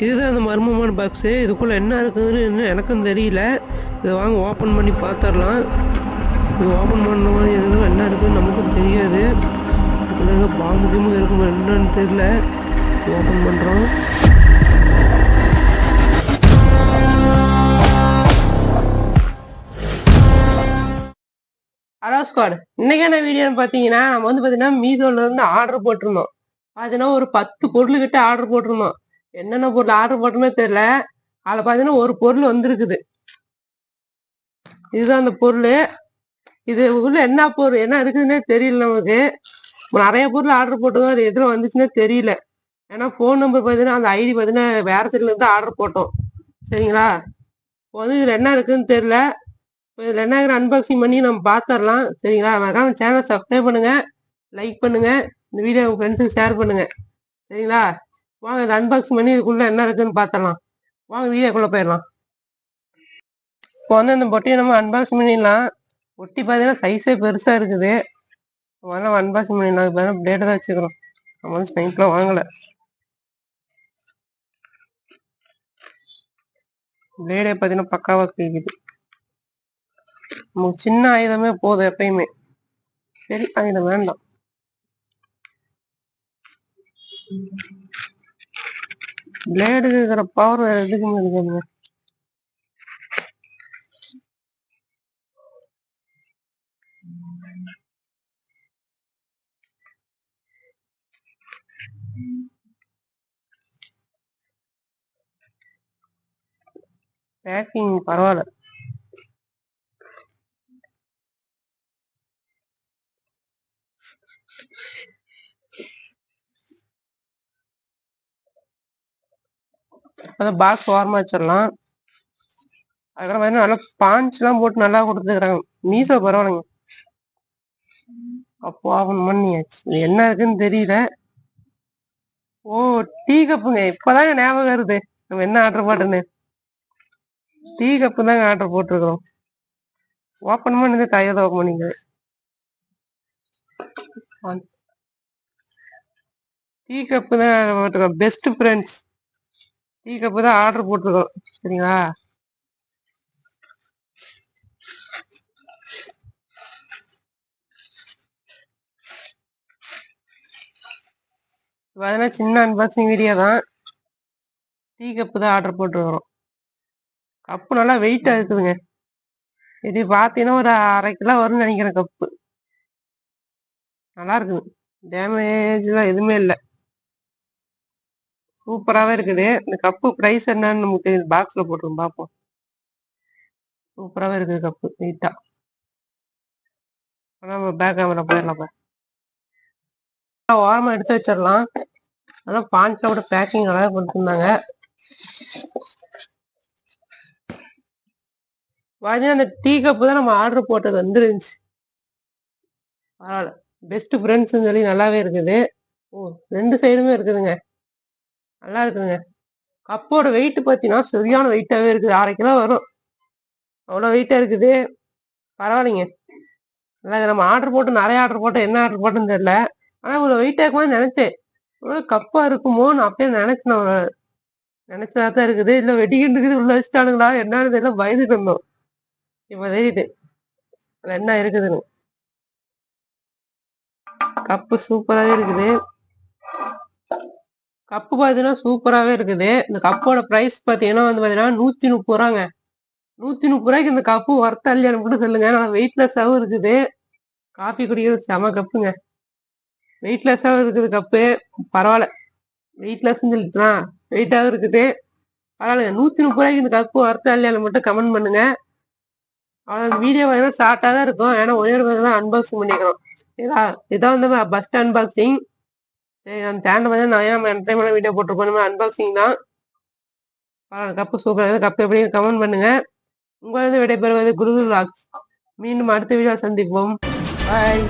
இதுதான் அந்த மர்மமான பாக்ஸு. இதுக்குள்ளே என்ன இருக்குதுன்னு எனக்கும் தெரியல. இதை வாங்க ஓப்பன் பண்ணி பார்த்துடலாம். இது ஓப்பன் பண்ண மாதிரி எதுவும் என்ன இருக்குதுன்னு நமக்கும் தெரியாது. இதுக்குள்ளே ஏதோ பாம்பு கீம்பு இருக்கும் என்னன்னு தெரியல. ஓப்பன் பண்ணுறோம். ஹலோ ஸ்குவாட், இன்னைக்கான வீடியோன்னு பார்த்தீங்கன்னா நம்ம வந்து பார்த்தீங்கன்னா மீஷோலேருந்து ஆர்டர் போட்டிருந்தோம். பார்த்தீங்கன்னா ஒரு 10 பொருள் கிட்ட ஆர்டர் போட்டிருந்தோம். என்னென்ன பொருள் ஆர்டர் போட்டோமே தெரியல. அதில் பார்த்தீங்கன்னா ஒரு பொருள் வந்திருக்குது. இதுதான் அந்த பொருள். இது உள்ள என்ன பொருள் என்ன இருக்குதுன்னே தெரியல நமக்கு. நிறைய பொருள் ஆர்டர் போட்டதும் அது எதில் வந்துச்சுன்னே தெரியல. ஏன்னா ஃபோன் நம்பர் பார்த்தீங்கன்னா அந்த ஐடி பார்த்தீங்கன்னா வேறு சைட்லேருந்து ஆர்டர் போட்டோம். சரிங்களா? இப்போ வந்து இதில் என்ன இருக்குதுன்னு தெரியல. இதில் என்ன அன்பாக்சிங் பண்ணி நம்ம பார்த்துடலாம். சரிங்களா? மறக்காம சேனலை சப்ஸ்கிரைப் பண்ணுங்கள், லைக் பண்ணுங்கள், இந்த வீடியோ உங்கள் ஃப்ரெண்ட்ஸுக்கு ஷேர் பண்ணுங்கள். சரிங்களா? வாங்க இதை அன்பாக்சிங் பண்ணி இதுக்குள்ளே என்ன இருக்குதுன்னு பார்த்துடலாம். வாங்க வீடியோக்குள்ளே போயிடலாம். இப்போ வந்து இந்த பொட்டியை நம்ம அன்பாக்சிங் பண்ணிடலாம். பொட்டி பார்த்தீங்கன்னா சைஸே பெருசாக இருக்குது. அதெல்லாம் அன்பாக்சிங் பண்ணிடலாம். இப்போ தான் பிளேட்டை தான் வச்சுக்கிறோம். நம்ம வந்து ஸ்னைப்லாம் வாங்கலை. பிளேடே பார்த்தீங்கன்னா பக்காவாக கேட்குது. நமக்கு சின்ன ஆயுதமே போதும் எப்பயுமே. சரி, ஆயுதம் வேண்டாம். பிளேடுக்கு இருக்கிற பவர் வேறு எதுக்குமே இருக்காதுங்க. பேக்கிங் பரவாயில்ல. அதான் பாக்ஸ் ஓரமாக வச்சிடலாம். அதுக்கப்புறம் பார்த்தீங்கன்னா நல்லா ஸ்பான்ச்லாம் போட்டு நல்லா கொடுத்துருக்குறாங்க. மீஷோ பரவாயில்லைங்க. அப்போ ஓப்பன் பண்ணியாச்சு. இது என்ன இருக்குன்னு தெரியல. ஓ, டீ கப்புங்க. இப்போதாங்க ஞாபகம் வருது நம்ம என்ன ஆர்டர் போட்டோன்னு. டீ கப்பு தாங்க ஆர்டர் போட்டிருக்கிறோம். ஓப்பன் பண்ணது கையை ஓப்பன் பண்ணிங்க. டீ கப்பு தான் போட்டிருக்கோம். பெஸ்ட் ஃப்ரெண்ட்ஸ் டீ கப்பு தான் ஆர்டர் போட்டிருக்கோம். சரிங்களா? அதெல்லாம் சின்ன அன்பாக்சிங் வீடியோ தான். டீ கப்பு தான் ஆர்டர் போட்டிருக்கிறோம். கப்பு நல்லா வெயிட்டாக இருக்குதுங்க. இது பார்த்தீங்கன்னா ஒரு 1/2 கிலோ வரும்னு நினைக்கிறேன். கப்பு நல்லா இருக்குது. டேமேஜ்லாம் எதுவுமே இல்லை. சூப்பராகவே இருக்குது. இந்த கப்பு ப்ரைஸ் என்னன்னு நமக்கு தெரியுது. பாக்ஸில் போட்டுருவோம், பார்ப்போம். சூப்பராகவே இருக்குது கப்பு வெயிட்டாக. ஆனால் நம்ம பேக் கேமரா போயிடலாம். ஓரமாக எடுத்து வச்சிடலாம். ஆனால் பான்ஸில் கூட பேக்கிங் நல்லா கொடுத்துருந்தாங்க. பார்த்தீங்கன்னா அந்த டீ கப்பு தான் நம்ம ஆர்டர் போட்டது வந்துருந்துச்சு. பரவாயில்ல. பெஸ்ட் ஃப்ரெண்ட்ஸ்ன்னு சொல்லி நல்லாவே இருக்குது. ஓ, 2 சைடுமே இருக்குதுங்க. நல்லா இருக்குதுங்க. கப்போட வெயிட் பார்த்தீங்கன்னா சரியான வெயிட்டாகவே இருக்குது. 1/2 கிலோ வரும். அவ்வளோ வெயிட்டாக இருக்குது. பரவாயில்லைங்க. அதாவது நம்ம ஆர்டர் போட்டு நிறைய ஆர்டர் போட்டோம். என்ன ஆர்டர் போட்டோன்னு தெரியல. ஆனால் இவ்வளோ வெயிட்டாக இருக்கும்போது நினச்சேன் இவ்வளோ கப்பாக இருக்குமோன்னு அப்படியே நினச்சேன். ஒரு நினச்சதா தான் இருக்குது. இல்லை வெடிக்கிட்டு இருக்குது, உள்ள வச்சுட்டானுங்களா என்னன்னு தெரியல, பயந்துட்டு இருந்தோம். இப்போ தெரியுது அதில் என்ன இருக்குதுன்னு. கப்பு சூப்பராகவே இருக்குது. கப்பு பார்த்தீங்கன்னா சூப்பராகவே இருக்குது. இந்த கப்போட ப்ரைஸ் பார்த்தீங்கன்னா வந்து பார்த்தீங்கன்னா 130 ரூபாங்க. 130 ரூபாய்க்கு இந்த கப்பு ஒர்த்தா இல்லையான்னு மட்டும் சொல்லுங்க. ஆனால் வெயிட்லெஸ்ஸாகவும் இருக்குது. காஃபி குடிக்கிறது செம கப்புங்க. வெயிட்லெஸ்ஸாகவும் இருக்குது கப்பு. பரவாயில்ல. வெயிட்லெஸ்ன்னு சொல்லிட்டுலாம் வெயிட்டாகவும் இருக்குது. பரவாயில்ல. 130 ரூபாய்க்கு இந்த கப்பு ஒர்த்தா இல்லையான்னு மட்டும் கமெண்ட் பண்ணுங்க. அவ்வளோ வீடியோ பார்த்தீங்கன்னா ஷார்ட்டாக தான் இருக்கும். ஏன்னா ஒரே ஒரு தான் அன்பாக்சிங் பண்ணிக்கிறோம். இதான் வந்து ஃபஸ்ட் அன்பாக்சிங். நம்ம சேனல் வந்து நான் என்டர்டைன்மெண்ட் வீடியோ போட்டிருக்கோம். அன்பாக்சிங் தான். கப்பு சூப்பராக கப்பு எப்படி கமெண்ட் பண்ணுங்க. உங்களது விடைபெறுவது குரு விலாக்ஸ். மீண்டும் அடுத்த வீடியோ சந்திப்போம். பாய்.